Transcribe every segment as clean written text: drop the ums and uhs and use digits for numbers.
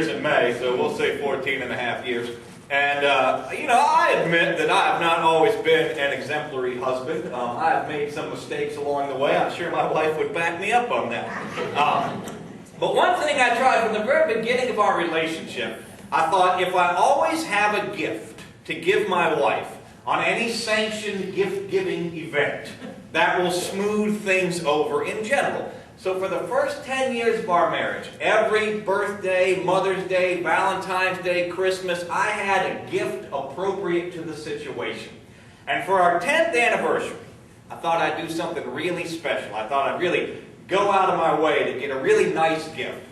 years in May, so we'll say 14 and a half years. And, I admit that I have not always been an exemplary husband. I have made some mistakes along the way. I'm sure my wife would back me up on that. But one thing I tried from the very beginning of our relationship, I thought if I always have a gift to give my wife on any sanctioned gift-giving event, that will smooth things over in general. So for the first 10 years of our marriage, every birthday, Mother's Day, Valentine's Day, Christmas, I had a gift appropriate to the situation. And for our 10th anniversary, I thought I'd do something really special. I thought I'd really go out of my way to get a really nice gift.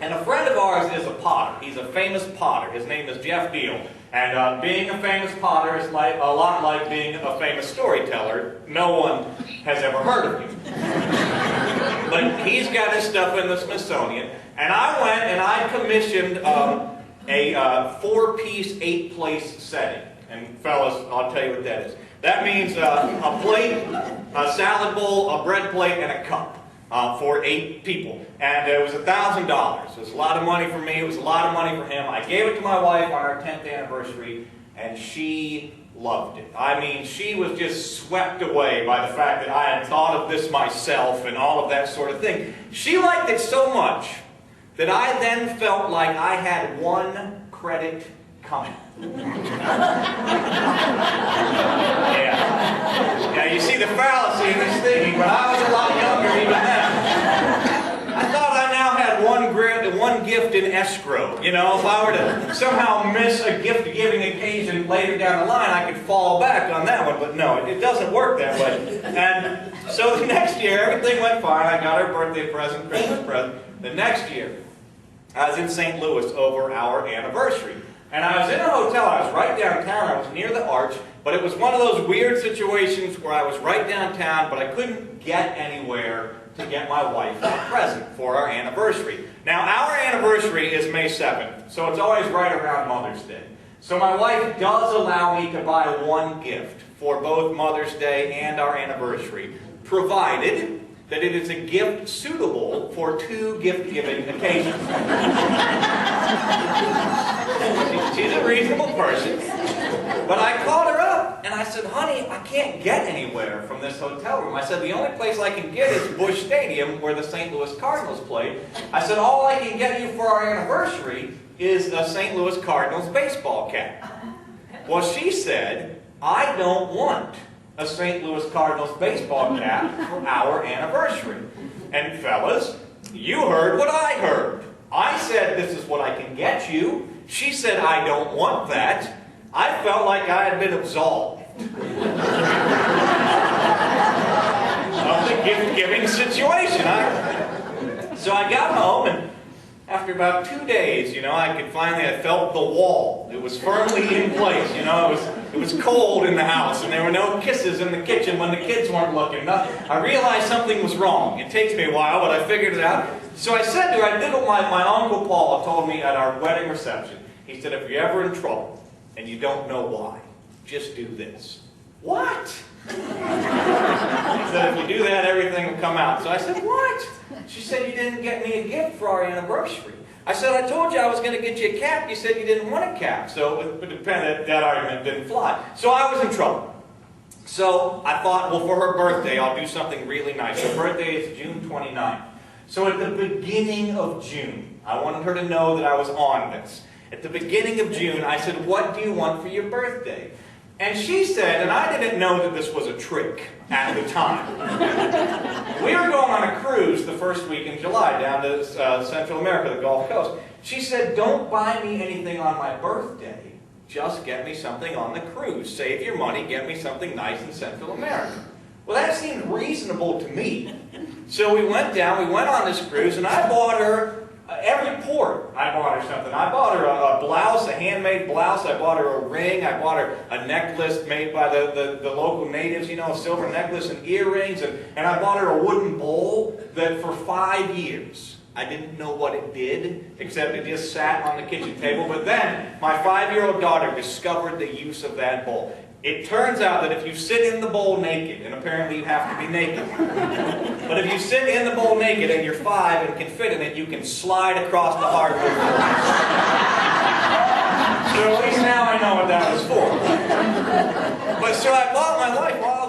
And a friend of ours is a potter. He's a famous potter. His name is Jeff Deal. And being a famous potter is like, a lot like being a famous storyteller. No one has ever heard of him. But he's got his stuff in the Smithsonian. And I went and I commissioned a 4-piece, 8-place setting. And fellas, I'll tell you what that is. That means a plate, a salad bowl, a bread plate, and a cup. For 8 people. And it was $1,000. It was a lot of money for me. It was a lot of money for him. I gave it to my wife on our 10th anniversary, and she loved it. I mean, she was just swept away by the fact that I had thought of this myself and all of that sort of thing. She liked it so much that I then felt like I had 1 credit coming. Yeah, you see the fallacy in this thinking, but I was a lot younger even then. I thought I now had one gift in escrow. You know, if I were to somehow miss a gift-giving occasion later down the line, I could fall back on that one. But no, it doesn't work that way. And so the next year, everything went fine. I got her birthday present, Christmas present. The next year, I was in St. Louis over our anniversary. And I was in a hotel. I was right downtown. I was near the Arch. But it was one of those weird situations where I was right downtown, but I couldn't get anywhere to get my wife a present for our anniversary. Now, our anniversary is May 7th, so it's always right around Mother's Day. So my wife does allow me to buy 1 gift for both Mother's Day and our anniversary, provided that it is a gift suitable for 2 gift-giving occasions. She's a reasonable person. But I called her up and I said, honey, I can't get anywhere from this hotel room. I said, the only place I can get is Busch Stadium where the St. Louis Cardinals played. I said, all I can get you for our anniversary is a St. Louis Cardinals baseball cap. Well, she said, I don't want a St. Louis Cardinals baseball cap for our anniversary. And fellas, you heard what I heard. I said, this is what I can get you. She said, I don't want that. I felt like I had been absolved of the gift-giving situation. So I got home, and after about 2 days, I felt the wall. It was firmly in place. It was cold in the house, and there were no kisses in the kitchen when the kids weren't looking. I realized something was wrong. It takes me a while, but I figured it out. So I said to her, I did what my Uncle Paul told me at our wedding reception. He said, if you're ever in trouble, and you don't know why, just do this. What? He said, if you do that, everything will come out. So I said, what? She said, you didn't get me a gift for our anniversary. I said, I told you I was going to get you a cap. You said you didn't want a cap. So that argument didn't fly. So I was in trouble. So I thought, well, for her birthday, I'll do something really nice. Her birthday is June 29th. So at the beginning of June, I wanted her to know that I was on this. At the beginning of June, I said, what do you want for your birthday? And she said, and I didn't know that this was a trick at the time. We were going on a cruise the first week in July down to Central America, the Gulf Coast. She said, don't buy me anything on my birthday. Just get me something on the cruise. Save your money, get me something nice in Central America. Well, that seemed reasonable to me. So we went on this cruise, and I bought her every port. I bought her something. I bought her a blouse, a handmade blouse. I bought her a ring. I bought her a necklace made by the local natives, a silver necklace and earrings. And I bought her a wooden bowl that for 5 years I didn't know what it did, except it just sat on the kitchen table. But then, my 5-year-old daughter discovered the use of that bowl. It turns out that if you sit in the bowl naked, and apparently you have to be naked, but if you sit in the bowl naked and you're 5 and can fit in it, you can slide across the hardwood floor. So at least now I know what that was for. But so I bought my wife while